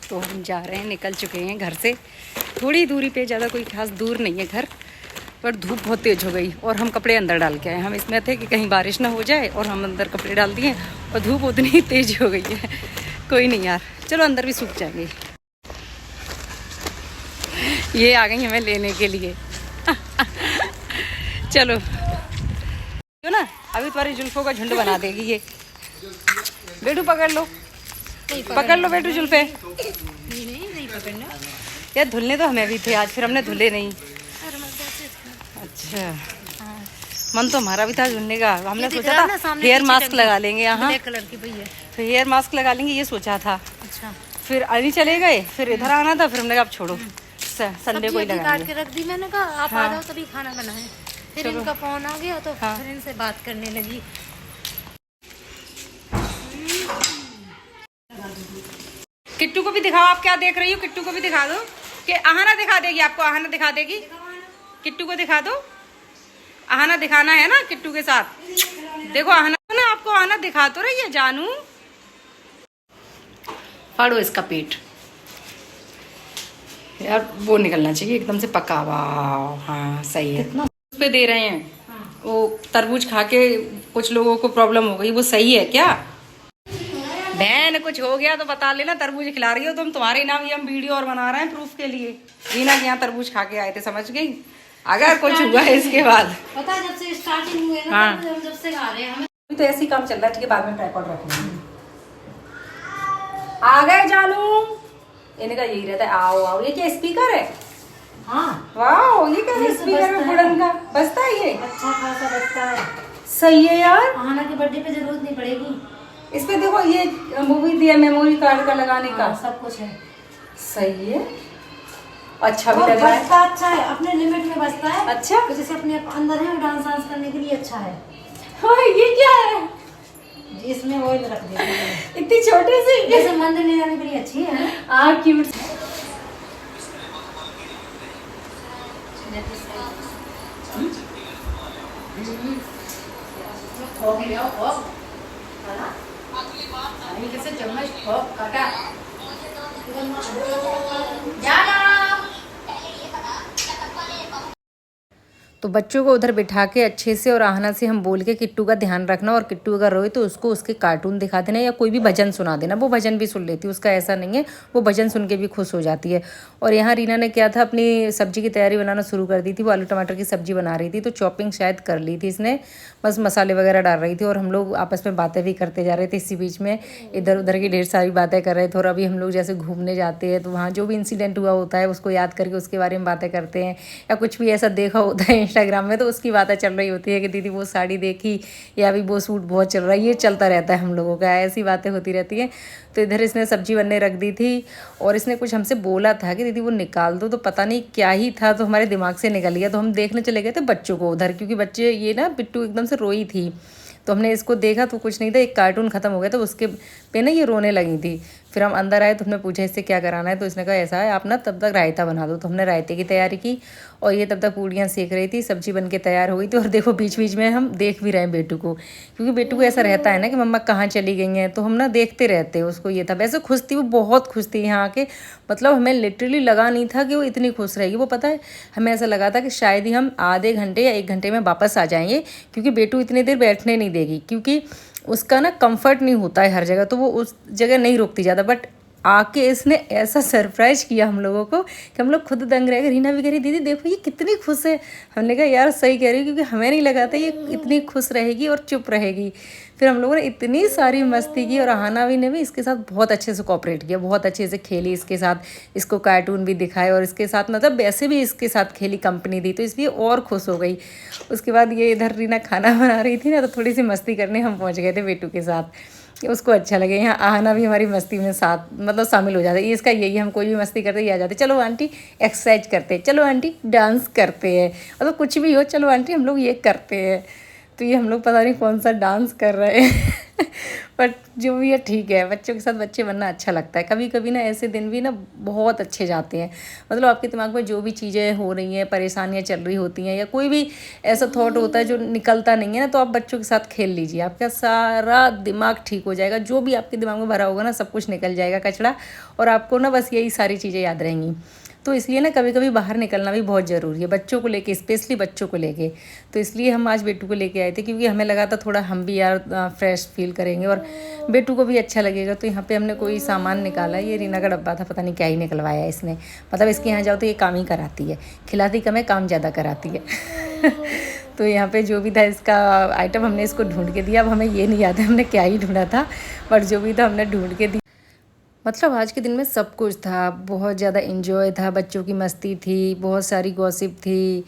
तो हम जा रहे हैं, निकल चुके हैं घर से। थोड़ी दूरी पे, ज़्यादा कोई खास दूर नहीं है घर, पर धूप बहुत तेज़ हो गई और हम कपड़े अंदर डाल के आए। हम इसमें थे कि कहीं बारिश ना हो जाए, और हम अंदर कपड़े डाल दिए और धूप उतनी ही तेज़ हो गई है। कोई नहीं यार, चलो अंदर भी सूख जाएंगे। ये आ गई हमें लेने के लिए। चलो तो ना, अभी तुम्हारी जुल्फों का झुंड बना देगी ये। बेटू पकड़ लो, पकड़ लो बेटू जुल्फे। नहीं पकड़ना यार, धुलने तो हमें भी थे आज, फिर हमने धुले नहीं। अच्छा, मन तो हमारा भी था धुलने का। हमने सोचा था हेयर मास्क लगा लेंगे यहाँ, फिर हेयर मास्क लगा लेंगे ये सोचा था। अच्छा, फिर अली चले गए, फिर इधर आना था, फिर हमने कहा अब छोड़ो, संडे को ही लगा के रख दी। मैंने कहा आप आ जाओ तभी खाना बनाए। फिर इनका फोन आ गया तो फिर इनसे बात करने लगी। किट्टू को भी दिखाओ, आप क्या देख रही हो? किट्टू को भी दिखा दो कि आहाना दिखा देगी आपको, आहाना दिखा देगी। किट्टू को दिखा दो, आहाना दिखाना है ना किट्टू के साथ। देखो आहाना ना, आपको आहाना दिखा तो रही है जानू। फाड़ो इसका पेट यार, वो निकलना चाहिए एकदम से पका हुआ। हाँ सही है। उस पे दे रहे हैं वो तरबूज खा के कुछ लोगों को प्रॉब्लम हो गई, वो सही है क्या? बहन कुछ हो गया तो बता लेना, तरबूज खिला रही हो तुम, तुम्हारे नाम ये हम वीडियो और बना रहे हैं प्रूफ के लिए। रीना के यहाँ तरबूज खा के आए थे, समझ गई? अगर कुछ हुआ है इसके बाद पता है, जब से स्टार्टिंग हुए ना, हाँ, जब से खा रहे हैं हमें तो ऐसे ही काम चल रहा है। ठीक है, बाद में ट्राइपॉड रखेंगे। आ गए जानू, इनका यही रहता है, आओ आओ। ये क्या स्पीकर है? हाँ, वाह, ये क्या स्पीकर है वुडन का, बजता है ये? अच्छा खासा बजता है। सही है यार, आहाना के बर्थडे पे जरूरत नहीं पड़ेगी। इस पे देखो ये मूवी दिया मेमोरी कार्ड का लगाने का, सब कुछ है। सही है, अच्छा भी लग रहा है। बजता अच्छा है, अपने लिमिट में बजता है। अच्छा, तो जैसे अपने अंदर है डांस वांस करने के लिए अच्छा है। हाँ, ये क्या है? इसमें ऑयल रख देते हैं। इतनी छोटी सी, जैसे मंदिर ले जाने के लिए अच्छी है। हाँ क्यूट। कैसे चम्मच काटा तो बच्चों को उधर बिठा के अच्छे से और आहना से हम बोल के किट्टू का ध्यान रखना, और किट्टू अगर रोए तो उसको उसके कार्टून दिखा देना या कोई भी भजन सुना देना। वो भजन भी सुन लेती है, उसका ऐसा नहीं है, वो भजन सुन के भी खुश हो जाती है। और यहाँ रीना ने क्या था, अपनी सब्जी की तैयारी बनाना शुरू कर दी थी। वो आलू टमाटर की सब्जी बना रही थी, तो चॉपिंग शायद कर ली थी इसने, बस मसाले वगैरह डाल रही थी। और हम लोग आपस में बातें भी करते जा रहे थे। इसी बीच में इधर उधर की ढेर सारी बातें कर रहे थे। और अभी हम लोग जैसे घूमने जाते हैं तो वहाँ जो भी इंसिडेंट हुआ होता है उसको याद करके उसके बारे में बातें करते हैं, या कुछ भी ऐसा देखा होता है इंस्टाग्राम में तो उसकी बातें चल रही होती है कि दीदी वो साड़ी देखी, या अभी वो सूट बहुत चल रहा है। ये चलता रहता है हम लोगों का, ऐसी बातें होती रहती हैं। तो इधर इसने सब्जी बनने रख दी थी, और इसने कुछ हमसे बोला था कि दीदी वो निकाल दो, तो पता नहीं क्या ही था, तो हमारे दिमाग से निकल गया। तो हम देखने चले गए थे बच्चों को उधर, क्योंकि बच्चे ये ना बिट्टू एकदम से रोई थी, तो हमने इसको देखा तो कुछ नहीं था, एक कार्टून ख़त्म हो गया तो उसके पे ना ये रोने लगी थी। फिर हम अंदर आए तो हमने पूछा इससे क्या कराना है, तो इसने कहा ऐसा है, आप ना तब तक रायता बना दो। तो हमने रायते की तैयारी की, और ये तब तक पूड़ियाँ सेक रही थी, सब्जी बन के तैयार हो गई थी। और देखो बीच बीच में हम देख भी रहे हैं बेटू को, क्योंकि बेटू को ऐसा रहता है ना कि मम्मा कहाँ चली गई हैं, तो हम ना देखते रहते हैं उसको। ये था, वैसे खुश थी वो, बहुत खुश थी यहाँ आके। मतलब हमें लिटरली लगा नहीं था कि वो इतनी खुश रहेगी। वो पता है, हमें ऐसा लगा था कि शायद ही हम आधे घंटे या 1 घंटे में वापस आ जाएंगे, क्योंकि बेटू इतनी देर बैठने नहीं देगी, क्योंकि उसका ना कंफर्ट नहीं होता है हर जगह, तो वो उस जगह नहीं रुकती ज़्यादा। बट आके इसने ऐसा सरप्राइज़ किया हम लोगों को कि हम लोग खुद दंग रह गए। रीना भी कह रही दीदी देखो ये कितनी खुश है। हमने कहा यार सही कह रही है, क्योंकि हमें नहीं लगा था ये इतनी खुश रहेगी और चुप रहेगी। फिर हम लोगों ने इतनी सारी मस्ती की, और आहाना भी ने भी इसके साथ बहुत अच्छे से कोऑपरेट किया, बहुत अच्छे से खेली इसके साथ, इसको कार्टून भी दिखाए, और इसके साथ मतलब वैसे भी इसके साथ खेली, कंपनी दी, तो इसलिए और खुश हो गई। उसके बाद ये इधर रीना खाना बना रही थी ना, तो थोड़ी सी मस्ती करने हम पहुँच गए थे बेटू के साथ, कि उसको अच्छा लगे। यहाँ आहाना भी हमारी मस्ती में साथ मतलब शामिल हो जाते। इसका यही, हम कोई भी मस्ती करते ही आ जाते, चलो आंटी एक्सरसाइज करते, चलो आंटी डांस करते हैं, मतलब कुछ भी हो चलो आंटी हम लोग ये करते हैं। तो ये हम लोग पता नहीं कौन सा डांस कर रहे हैं। बट जो भी है ठीक है, बच्चों के साथ बच्चे बनना अच्छा लगता है। कभी कभी ना ऐसे दिन भी ना बहुत अच्छे जाते हैं, मतलब आपके दिमाग में जो भी चीज़ें हो रही हैं, परेशानियाँ चल रही होती हैं या कोई भी ऐसा थॉट होता है जो निकलता नहीं है ना, तो आप बच्चों के साथ खेल लीजिए, आपका सारा दिमाग ठीक हो जाएगा। जो भी आपके दिमाग में भरा होगा ना सब कुछ निकल जाएगा कचरा, और आपको ना बस यही सारी चीज़ें याद रहेंगी। तो इसलिए ना कभी कभी बाहर निकलना भी बहुत ज़रूरी है बच्चों को लेके, स्पेशली बच्चों को लेके। तो इसलिए हम आज बेटू को लेके आए थे, क्योंकि हमें लगा था थोड़ा हम भी यार फ्रेश फील करेंगे और बेटू को भी अच्छा लगेगा। तो यहाँ पे हमने कोई सामान निकाला, ये रीना का डब्बा था, पता नहीं क्या ही निकलवाया इसने। मतलब इसके यहाँ जाओ तो ये काम ही कराती है, खिलाती कम है काम ज़्यादा कराती है। तो यहाँ पे जो भी था इसका आइटम हमने इसको ढूंढ के दिया। अब हमें ये नहीं याद है हमने क्या ही ढूंढा था, बट जो भी था हमने ढूंढ के दिया। मतलब आज के दिन में सब कुछ था, बहुत ज़्यादा इन्जॉय था, बच्चों की मस्ती थी, बहुत सारी गॉसिप थी,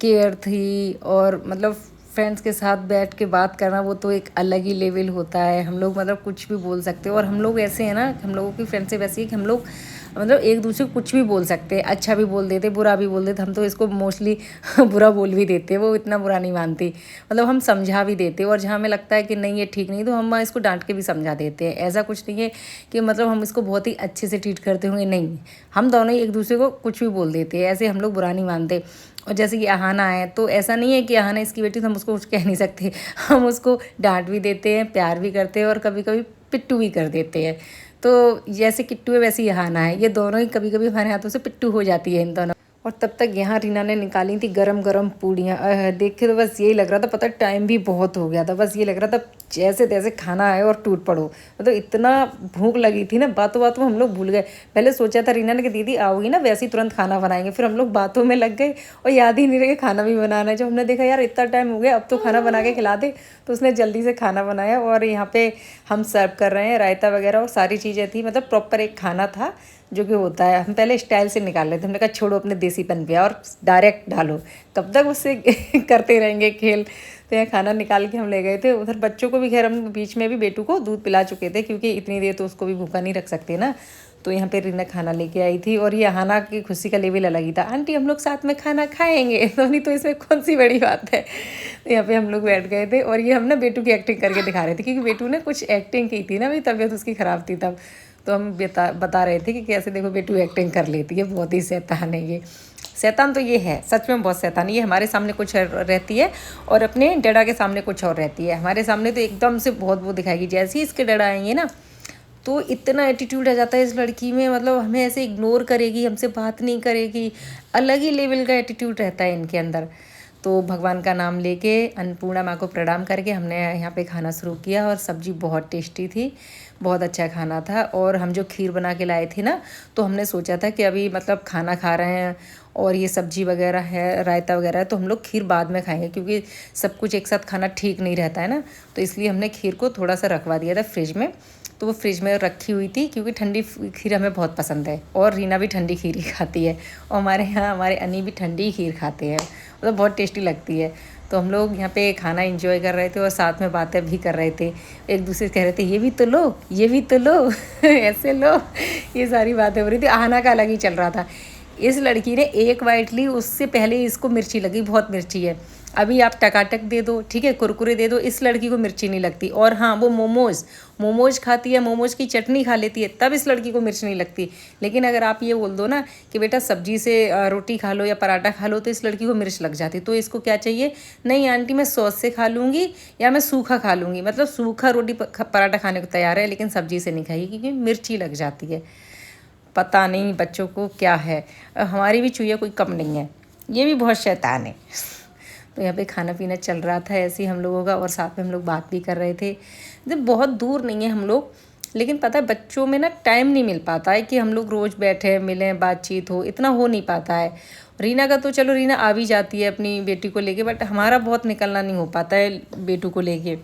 केयर थी, और मतलब फ्रेंड्स के साथ बैठ के बात करना वो तो एक अलग ही लेवल होता है। हम लोग मतलब कुछ भी बोल सकते हैं, और हम लोग ऐसे हैं ना, हम लोगों की फ्रेंडशिप ऐसी है कि हम लोग मतलब एक दूसरे को कुछ भी बोल सकते हैं, अच्छा भी बोल देते, बुरा भी बोल देते। हम तो इसको मोस्टली बुरा बोल भी देते हैं, वो इतना बुरा नहीं मानती, मतलब हम समझा भी देते हैं, और जहाँ हमें लगता है कि नहीं ये ठीक नहीं तो हम इसको डांट के भी समझा देते हैं। ऐसा कुछ नहीं है कि मतलब हम इसको बहुत ही अच्छे से ट्रीट करते होंगे, नहीं, हम दोनों ही एक दूसरे को कुछ भी बोल देते हैं, ऐसे हम लोग बुरा नहीं मानते। और जैसे कि अहाना है, तो ऐसा नहीं है कि अहाना इसकी बेटी तो हम उसको कुछ कह नहीं सकते, हम उसको डांट भी देते हैं, प्यार भी करते हैं, और कभी कभी पिट्टू भी कर देते हैं। तो जैसे किट्टू है वैसे ही अहाना है, ये दोनों ही कभी कभी हमारे हाथों से पिट्टू हो जाती है इन दोनों। और तब तक यहाँ रीना ने निकाली थी गरम गरम पूड़ियाँ। देख के तो बस यही लग रहा था, पता टाइम भी बहुत हो गया था, बस ये लग रहा था जैसे तैसे खाना आए और टूट पड़ो। मतलब इतना भूख लगी थी ना, बातों बातों में हम लोग भूल गए। पहले सोचा था रीना ने कि दीदी आओगी ना वैसे ही तुरंत खाना बनाएंगे, फिर हम लोग बातों में लग गए और याद ही नहीं रहे खाना भी बनाना है। जब हमने देखा यार इतना टाइम हो गया, अब तो खाना बना के खिला दे, तो उसने जल्दी से खाना बनाया। और यहाँ पे हम सर्व कर रहे हैं, रायता वगैरह और सारी चीज़ें थी, मतलब प्रॉपर एक खाना था जो कि होता है। हम पहले स्टाइल से निकाल लेते, हमने कहा छोड़ो अपने देसीपन पे और डायरेक्ट डालो, कब तक उससे करते रहेंगे खेल। तो यहाँ खाना निकाल के हम ले गए थे। उधर बच्चों को भी खैर हम बीच में भी बेटू को दूध पिला चुके थे, क्योंकि इतनी देर तो उसको भी भूखा नहीं रख सकते ना। तो यहाँ पे रीना खाना लेके आई थी, और ये अहाना की खुशी का लेवल अलग ही था, आंटी हम लोग साथ में खाना खाएंगे। तो नहीं तो इसमें कौन सी बड़ी बात है। तो यहाँ पे हम लोग बैठ गए थे, और ये हम ना बेटू की एक्टिंग करके दिखा रहे थे, क्योंकि बेटू ने कुछ एक्टिंग की थी ना, मेरी तबीयत उसकी ख़राब थी तब। तो हम बता रहे थे कि कैसे देखो बेटू एक्टिंग कर लेती है, बहुत ही शैतान है ये। शैतान तो ये है, सच में बहुत शैतान है ये। हमारे सामने कुछ रहती है और अपने डैडा के सामने कुछ और रहती है। हमारे सामने तो एकदम से बहुत वो दिखाएगी, जैसे ही इसके डैडा आएंगे ना तो इतना एटीट्यूड आ जाता है इस लड़की में, मतलब हमें ऐसे इग्नोर करेगी, हमसे बात नहीं करेगी, अलग ही लेवल का एटीट्यूड रहता है इनके अंदर। तो भगवान का नाम लेके अन्नपूर्णा माँ को प्रणाम करके हमने यहाँ पे खाना शुरू किया, और सब्ज़ी बहुत टेस्टी थी, बहुत अच्छा खाना था। और हम जो खीर बना के लाए थे ना, तो हमने सोचा था कि अभी मतलब खाना खा रहे हैं और ये सब्जी वगैरह है, रायता वगैरह है, तो हम लोग खीर बाद में खाएंगे, क्योंकि सब कुछ एक साथ खाना ठीक नहीं रहता है ना। तो इसलिए हमने खीर को थोड़ा सा रखवा दिया था फ्रिज में। तो वो फ्रिज में रखी हुई थी, क्योंकि ठंडी खीर हमें बहुत पसंद है, और रीना भी ठंडी खीर ही खाती है, और हमारे यहाँ हमारे अनी भी ठंडी खीर खाते हैं, मतलब बहुत टेस्टी लगती है। तो हम लोग यहाँ पे खाना एंजॉय कर रहे थे और साथ में बातें भी कर रहे थे, एक दूसरे से कह रहे थे ये भी तो लो, ये भी तो लो, ऐसे लो, ये सारी बातें हो रही थी। आहाना का अलग ही चल रहा था। इस लड़की ने एक बाइट ली, उससे पहले इसको मिर्ची लगी, बहुत मिर्ची है। अभी आप टकाटक दे दो, ठीक है, कुरकुरे दे दो, इस लड़की को मिर्ची नहीं लगती। और हाँ, वो मोमोज खाती है, मोमोज की चटनी खा लेती है, तब इस लड़की को मिर्च नहीं लगती। लेकिन अगर आप ये बोल दो ना कि बेटा सब्जी से रोटी खा लो या पराठा खा लो, तो इस लड़की को मिर्च लग जाती। तो इसको क्या चाहिए, नहीं आंटी मैं सॉस से खा लूँगी या मैं सूखा खा लूँगी, मतलब सूखा रोटी पराठा खाने को तैयार है, लेकिन सब्जी से नहीं खाएगी क्योंकि मिर्ची लग जाती है। पता नहीं बच्चों को क्या है। हमारी भी चुईया कोई कम नहीं है, ये भी बहुत शैतान है। तो यहाँ पे खाना पीना चल रहा था ऐसे ही हम लोगों का, और साथ में हम लोग बात भी कर रहे थे। जब बहुत दूर नहीं है हम लोग, लेकिन पता है बच्चों में ना टाइम नहीं मिल पाता है कि हम लोग रोज़ बैठे मिलें, बातचीत हो, इतना हो नहीं पाता है। रीना का तो चलो रीना आ भी जाती है अपनी बेटी को लेके, बट हमारा बहुत निकलना नहीं हो पाता है बेटू को लेके,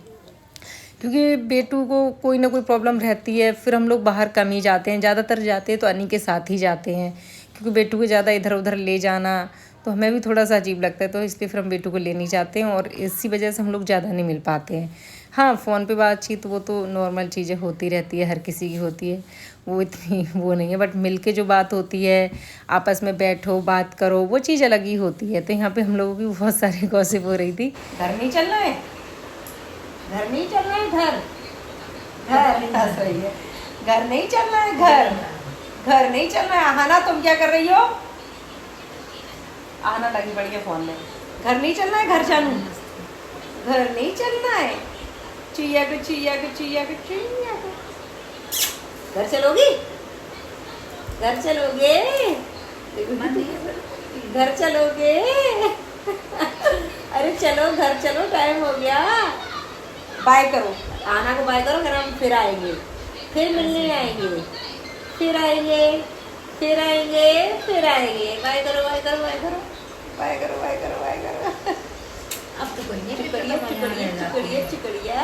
क्योंकि बेटू को कोई ना कोई प्रॉब्लम रहती है। फिर हम लोग बाहर कम ही जाते हैं, ज़्यादातर जाते हैं तो अनी के साथ ही जाते हैं, क्योंकि बेटू को ज़्यादा इधर उधर ले जाना तो हमें भी थोड़ा सा अजीब लगता है, तो इसलिए फिर हम बेटू को ले नहीं जाते हैं, और इसी वजह से हम लोग ज़्यादा नहीं मिल पाते हैं। हाँ, फ़ोन पे बातचीत वो तो नॉर्मल चीज़ें होती रहती है, हर किसी की होती है, वो इतनी वो नहीं है। बट मिल के जो बात होती है, आपस में बैठो बात करो, वो चीज़ अलग ही होती है। तो यहाँ पे हम लोगों की बहुत सारी गॉसिप हो रही थी। घर नहीं चलना है, घर नहीं चलना है, घर हंस रही है। घर नहीं चलना है, घर नहीं चलना है। आहाना तुम क्या कर रही हो? आहाना लगी पड़ी है फोन में। घर नहीं चलना है, घर जानू, घर नहीं चलना है। चुईया को चुईया को चुईया को चुईया को। घर चलोगी? घर चलोगे? घर चलोगे? अरे चलो घर चलो, टाइम हो गया। बाय करो, आना को बाय करो, फिर हम फिर आएंगे, फिर मिलने आएंगे, फिर आएंगे, फिर आएंगे, फिर आएंगे। बाय करो, बाय करो, बाय करो, बाय करो, बाय करो, बाय करो। अब तो कोई नहीं, चिकड़िया चिकड़िया चिकड़िया चिकड़िया।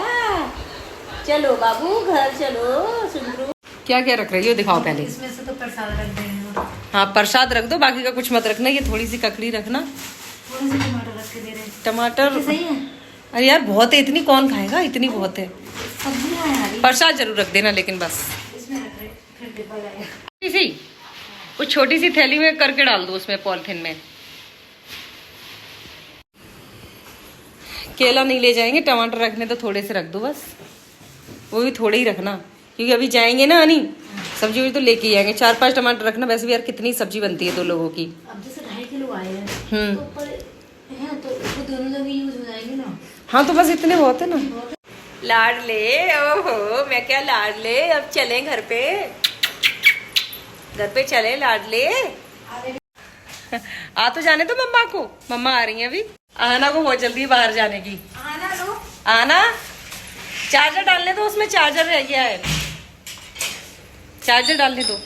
चलो बाबू घर चलो। सुंदरू क्या क्या रख रही हो, दिखाओ पहले। इसमें से तो प्रसाद रख देंगे। हाँ प्रसाद रख दो, बाकी का कुछ मत रखना। ये थोड़ी सी ककड़ी रखना। थोड़े से टमाटर रख के दे रहे हैं। टमाटर ये सही है। अरे यार बहुत है, इतनी कौन खाएगा, इतनी बहुत है। सब्जियां हैं हरी। प्रसाद जरूर रख देना, लेकिन बस इसमें रख रहे, फिर डिब्बा लाएगा। सी वो छोटी सी थैली में करके डाल दो, उसमें पॉलिथीन में। केला नहीं ले जाएंगे, टमाटर रखने तो थोड़े से रख दो बस, वो भी थोड़े ही रखना, क्योंकि अभी जाएंगे ना अनी, सब्जी वब्जी तो लेके ही आएंगे। 4-5 टमाटर रखना, वैसे भी यार कितनी सब्जी बनती है 2 लोगों की। अब जैसे 2.5 किलो आए हैं तो ऊपर है तो वो दोनों जगह यूज हो जाएंगे ना। हाँ तो बस इतने बहुत है ना। लाडले, ओहो मैं क्या लाडले, अब चले घर पे, घर पे चले लाडले। आ तो जाने दो मम्मा को, मम्मा आ रही है अभी। आना को बहुत जल्दी बाहर जाने की। आना लो। आना, चार्जर डालने दो, उसमें चार्जर रह गया है, चार्जर डालने दो।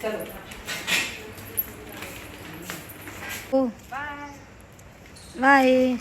चलो बाय।